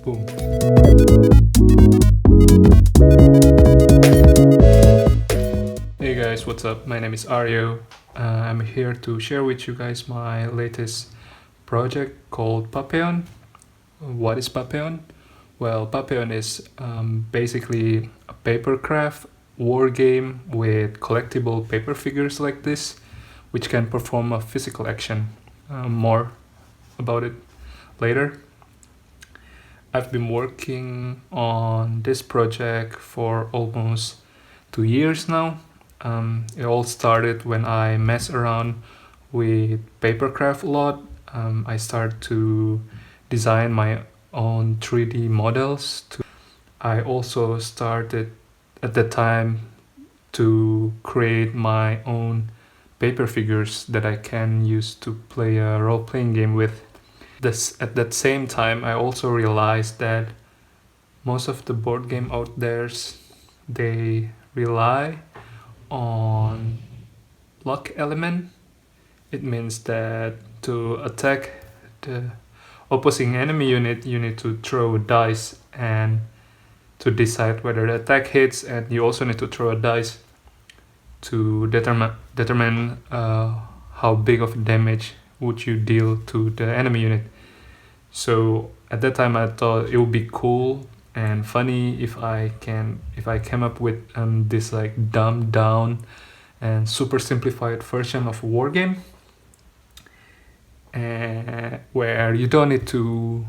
Boom. Hey guys, what's up? My name is Aryo. I'm here to share with you guys my latest project called Papeon. What is Papeon? Well, Papeon is basically a papercraft war game with collectible paper figures like this, which can perform a physical action. More about it later. I've been working on this project for almost 2 years now. It all started when I mess around with papercraft a lot. I started to design my own 3D models. I also started at the time to create my own paper figures that I can use to play a role-playing game with. At that same time, I also realized that most of the board game out there, they rely on luck element. It means that to attack the opposing enemy unit, you need to throw a dice and to decide whether the attack hits, and you also need to throw a dice to determine how big of damage would you deal to the enemy unit. So at that time I thought it would be cool and funny if I came up with this like dumbed down and super simplified version of a war game, where you don't need to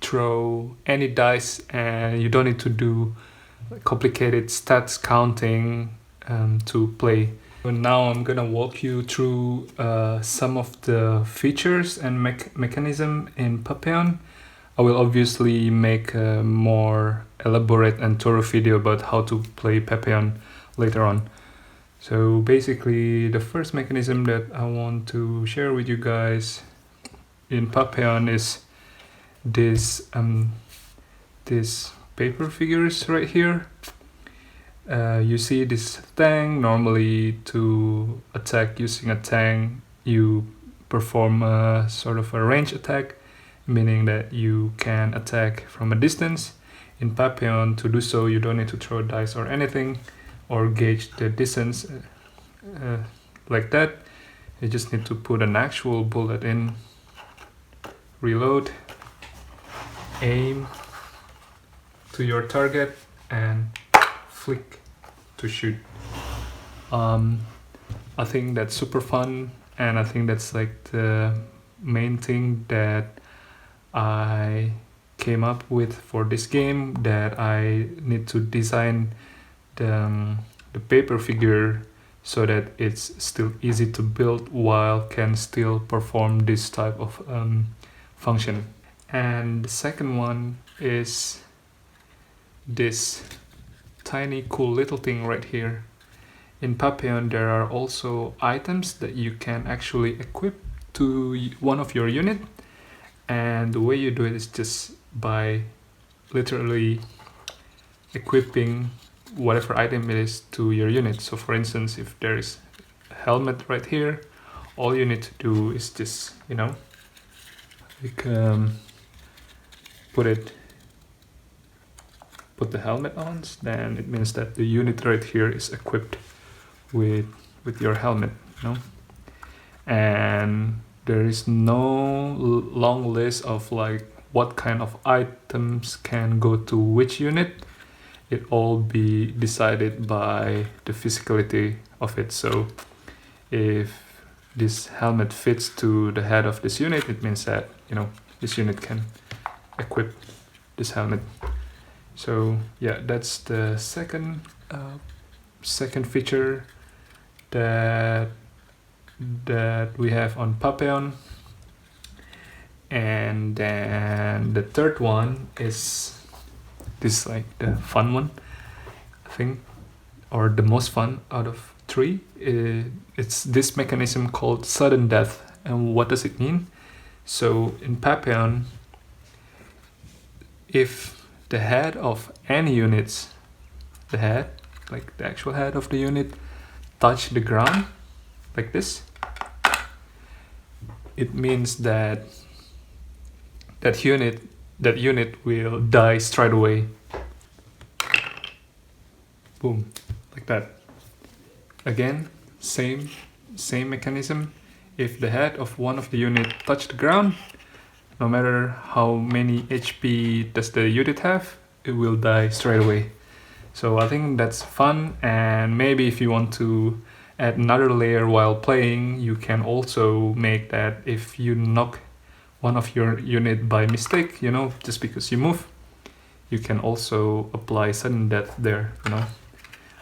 throw any dice and you don't need to do complicated stats counting to play. And now I'm gonna walk you through some of the features and mechanism in Papeon. I will obviously make a more elaborate and thorough video about how to play Papeon later on. So basically the first mechanism that I want to share with you guys in Papeon is this paper figures right here. You see this tank. Normally to attack using a tank, you perform a sort of a range attack, meaning that you can attack from a distance. In Papeon, to do so, you don't need to throw dice or anything or gauge the distance like that. You just need to put an actual bullet in, reload, aim to your target, and flick to shoot. I think that's super fun, and I think that's like the main thing that I came up with for this game, that I need to design the paper figure so that it's still easy to build while can still perform this type of function. And the second one is this tiny cool little thing right here. In Papeon there are also items that you can actually equip to one of your unit, and the way you do it is just by literally equipping whatever item it is to your unit. So for instance, if there is a helmet right here, all you need to do is just, put the helmet on, then it means that the unit right here is equipped with your helmet, and there is no long list of like what kind of items can go to which unit. It all be decided by the physicality of it. So if this helmet fits to the head of this unit, it means that this unit can equip this helmet. So yeah, that's the second feature that we have on Papeon. And then the third one is this, like the fun one, I think, or the most fun out of three. It's this mechanism called sudden death. And what does it mean? So in Papeon, if the head of any units, the head, like the actual head of the unit, touch the ground like this, it means that that unit that unit will die straight away. Boom, like that. Again, same mechanism. If the head of one of the unit touch the ground, no matter how many HP does the unit have, it will die straight away. So I think that's fun, and maybe if you want to add another layer while playing, you can also make that if you knock one of your unit by mistake, you know, just because you move, you can also apply sudden death there, you know.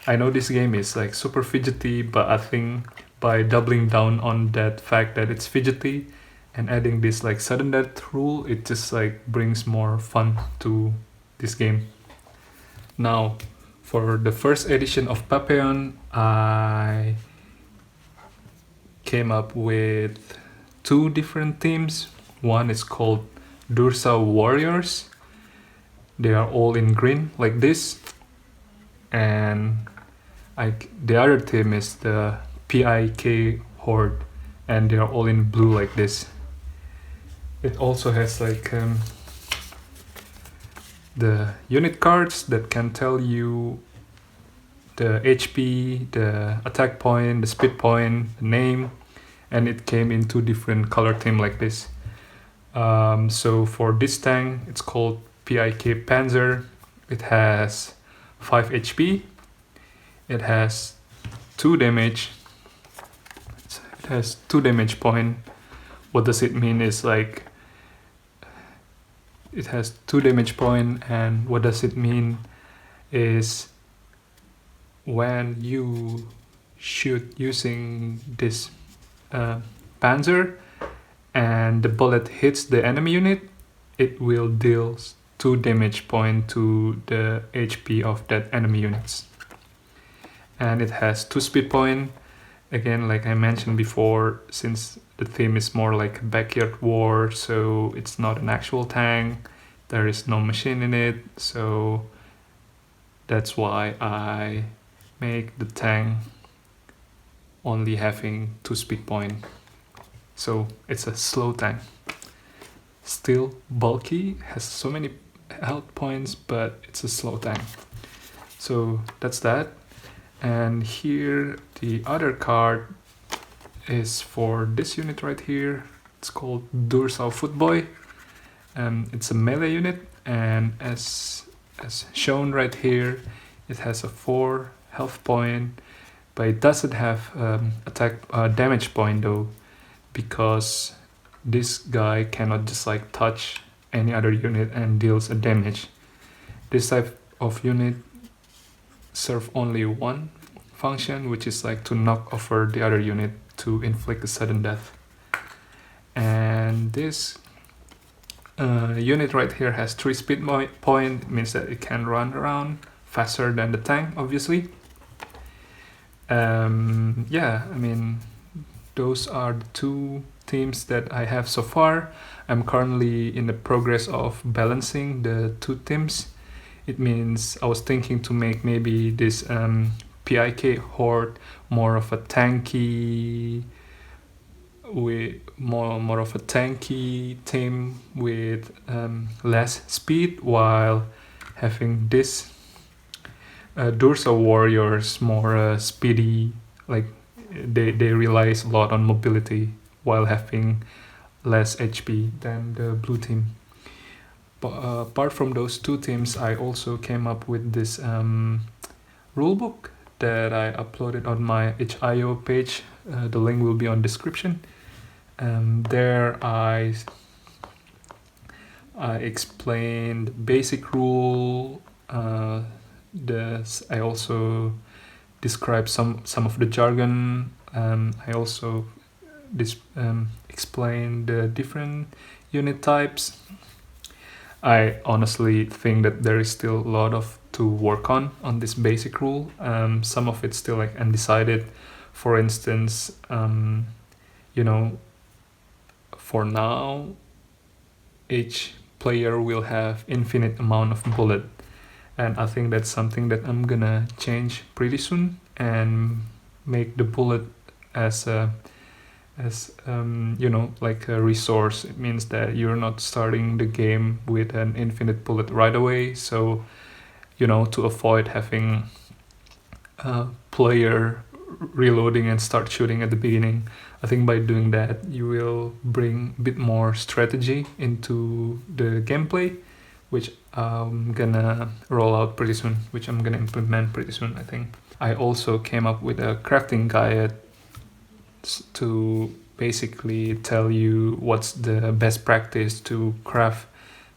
I know this game is like super fidgety, but I think by doubling down on that fact that it's fidgety and adding this like sudden death rule, it just like brings more fun to this game. Now, for the first edition of Papeon, I came up with 2 different teams. One is called Dursa Warriors. They are all in green like this. And the other team is the PIK Horde, and they are all in blue like this. It also has like the unit cards that can tell you the HP, the attack point, the speed point, the name, and it came in 2 different color theme like this. So for this tank, it's called PIK Panzer. It has 5 HP. It has 2 damage. It has 2 damage point. What does it mean is like it has 2 damage point, and what does it mean is when you shoot using this panzer and the bullet hits the enemy unit, it will deal 2 damage point to the HP of that enemy units. And it has 2 speed point. Again, like I mentioned before, since the theme is more like a backyard war, so it's not an actual tank, there is no machine in it, so that's why I make the tank only having 2 speed point. So it's a slow tank. Still bulky, has so many health points, but it's a slow tank. So that's that. And here the other card is for this unit right here. It's called Dursal Footboy. It's a melee unit, and as shown right here, it has a 4 health point, but it doesn't have attack damage point though, because this guy cannot just like touch any other unit and deals a damage. This type of unit serve only one function, which is like to knock over the other unit to inflict a sudden death. And this unit right here has 3 speed point, means that it can run around faster than the tank, obviously. Yeah, I mean, those are the 2 teams that I have so far. I'm currently in the progress of balancing the 2 teams. It means I was thinking to make maybe this PIK Horde more of a tanky, with more of a tanky team with less speed, while having this Dursa Warriors more speedy, like they rely a lot on mobility while having less HP than the blue team. But apart from those 2 teams, I also came up with this rulebook that I uploaded on my itch.io page. The link will be on description. There I explained basic rule. I also described some of the jargon. I also explained the different unit types. I honestly think that there is still a lot to work on this basic rule. Some of it's still like undecided. For instance, you know, for now, each player will have infinite amount of bullet, and I think that's something that I'm gonna change pretty soon and make the bullet as a as like a resource. It means that you're not starting the game with an infinite bullet right away. So, to avoid having a player reloading and start shooting at the beginning, I think by doing that you will bring a bit more strategy into the gameplay, which I'm gonna roll out pretty soon, which I'm gonna implement pretty soon, I think. I also came up with a crafting guide to basically tell you what's the best practice to craft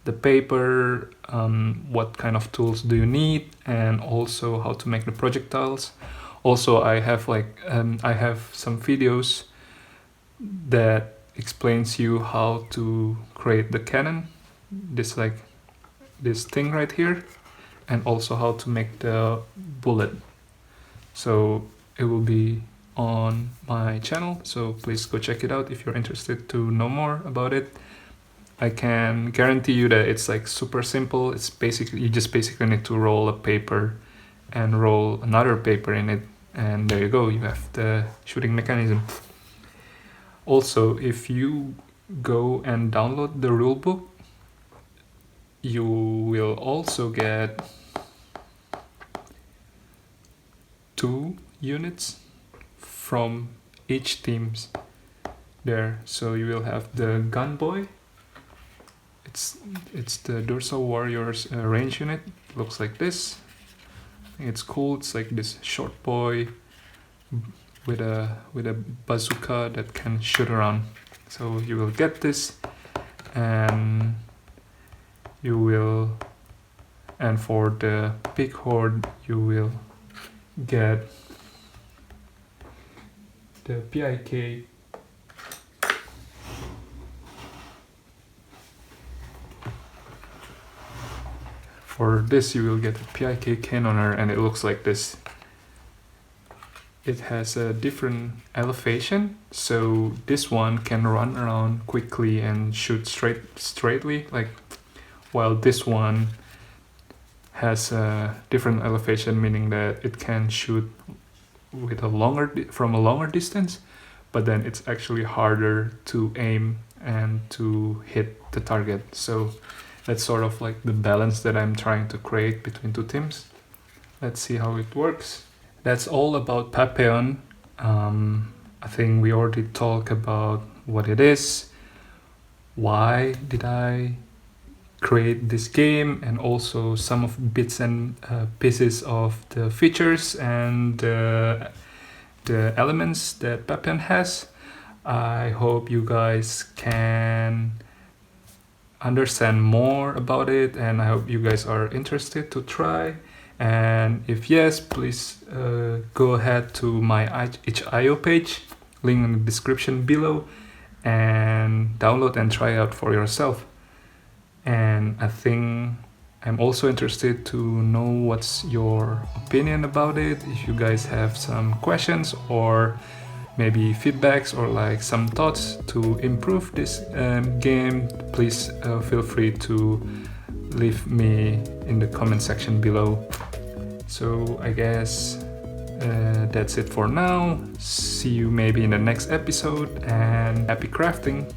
the paper, what kind of tools do you need, and also how to make the projectiles. Also, I have some videos that explains you how to create the cannon, this thing right here, and also how to make the bullet. So it will be on my channel, so please go check it out if you're interested to know more about it. I can guarantee you that it's like super simple. It's basically, you just basically need to roll a paper and roll another paper in it, and there you go, you have the shooting mechanism. Also, if you go and download the rulebook, you will also get 2 units from each teams there. So you will have the gun boy. It's the Dorsal Warriors range unit. Looks like this. I think it's cool. It's like this short boy with a bazooka that can shoot around. So you will get this, and for the big horde you will get the PIK. For this you will get the PIK cannoner, and it looks like this. It has a different elevation, so this one can run around quickly and shoot straightly, like, while this one has a different elevation, meaning that it can shoot with from a longer distance, but then it's actually harder to aim and to hit the target. So that's sort of like the balance that I'm trying to create between 2 teams. Let's see how it works. That's all about Papeon. I think we already talked about what it is, why did I create this game, and also some of bits and pieces of the features and the elements that Papeon has. I hope you guys can understand more about it, and I hope you guys are interested to try. And if yes, please go ahead to my itch.io page, link in the description below, and download and try out for yourself. And I think I'm also interested to know what's your opinion about it. If you guys have some questions or maybe feedbacks or like some thoughts to improve this game, please feel free to leave me in the comment section below. So I guess that's it for now. See you maybe in the next episode, and happy crafting!